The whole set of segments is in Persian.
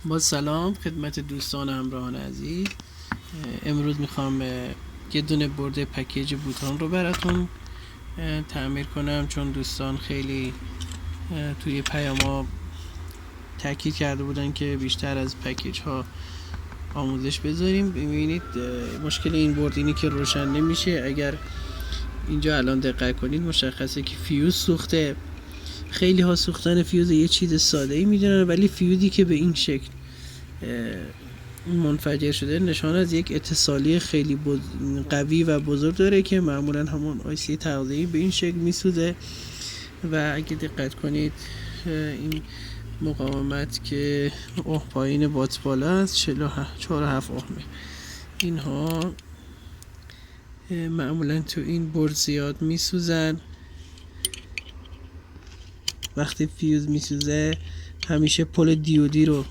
با سلام خدمت دوستان همراهان عزیز. امروز میخوام یه دونه برد پکیج بوتان رو براتون تعمیر کنم، چون دوستان خیلی توی پیاما تاکید کرده بودن که بیشتر از پکیج ها آموزش بذاریم. ببینید مشکل این برد اینی که روشن نمیشه. اگر اینجا الان دقت کنید مشخصه که فیوز سوخته. خیلی ها سوختن فیوز یه چیز ساده ای میدونن، ولی فیوزی که به این شکل منفجر شده نشان از یک اتصالی خیلی قوی و بزرگ داره که معمولا همون آیسی تغذیه‌ای به این شکل میسوزه. و اگه دقت کنید این مقاومت که پایین بات بالا است 4.7 ohmه، اینها معمولا تو این برد زیاد میسوزن. وقتی فیوز میسوزه همیشه پل دیودی رو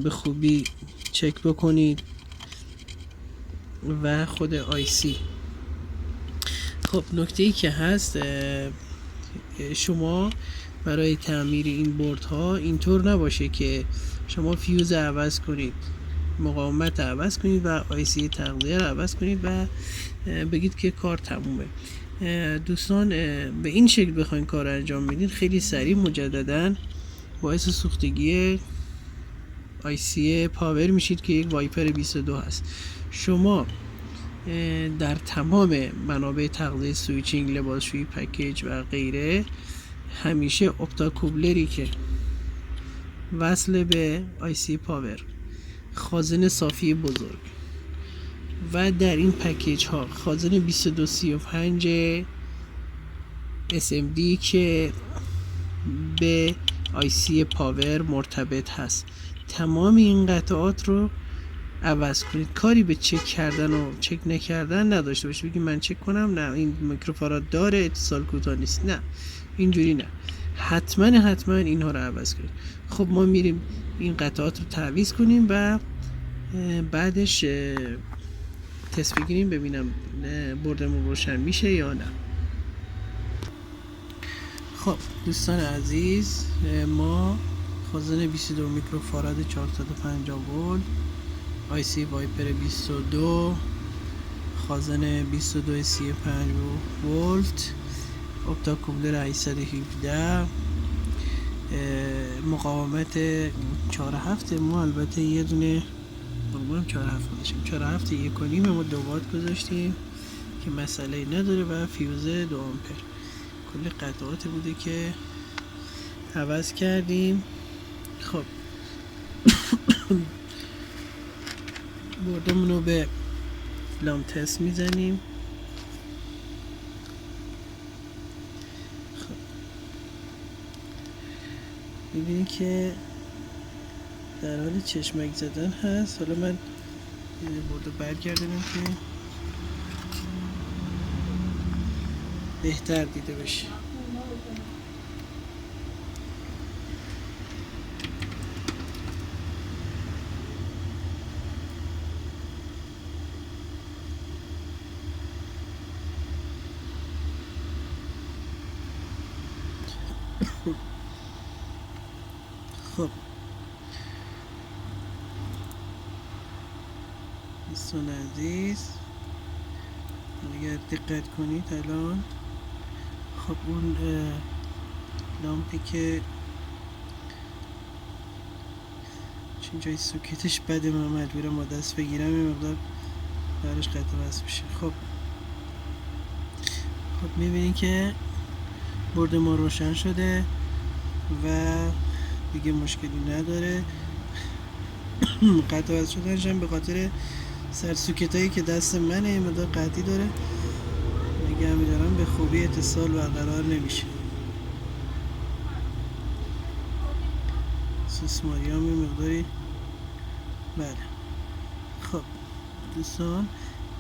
به خوبی چک بکنید و خود آیسی. خب نکته ای که هست، شما برای تعمیر این برد ها اینطور نباشه که شما فیوز عوض کنید، مقاومت عوض کنید و آیسی تغذیه رو عوض کنید و بگید که کار تمومه. دوستان به این شکل بخواین کار انجام میدین خیلی سریع مجددا باعث سوختگی آیسی پاور میشید که یک وایپر 22 هست. شما در تمام منابع تغذیه، سویچینگ، لباسشویی، پکیج و غیره همیشه اپتاکوبلری که وصل به آیسی پاور، خازن صافی بزرگ و در این پکیج ها خازن 2235 SMD که به آیسی پاور مرتبط هست، تمام این قطعات رو عوض کنید. کاری به چک کردن و چک نکردن نداشته باشید. بگید من چک کنم، نه این میکروفاراد داره، اتصال کوتاه نیست، نه اینجوری نه، حتما اینها رو عوض کنید. خب ما میریم این قطعات رو تعویض کنیم و بعدش تست بگیریم ببینم بردمون روشن میشه یا نه. خب دوستان عزیز، ما خازن 22 میکروفاراد 450 ولت، آیسی وایپر 22، خازن 2235 ولت، اپتاکوبلر 817، مقاومت 4.7 ما البته یه دونه 4.7 1.5 ما 2 وات گذاشتیم که مسئله نداره و فیوز 2 آمپر. کل قطعات بوده که عوض کردیم. خب بردمون رو به لام تست میزنیم. خب میبینید که در حال چشمک زدن هست. حالا من برده برگردونم که بهتر دیده بشه. خب دوستان عزیز اگر دقت کنید الان خب اون لامپی که چون جای سوکتش بده من مجبورم با دست بگیرم یه مقدار برش قطع وصل بشه. خب میبینید که برد ما روشن شده و دیگه مشکلی نداره. قطع وصل شدنش هم به خاطر سرسوکت هایی که دست منه یه مقدار قطعی داره، نگه میدارم به خوبی اتصال برقرار نمیشه. سوسماری هم یه مقداری بله. خب دوستان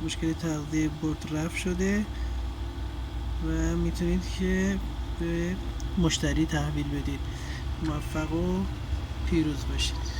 مشکل تغذیه برد رفع شده و میتونید که به مشتری تحویل بدید. موفق و پیروز باشید.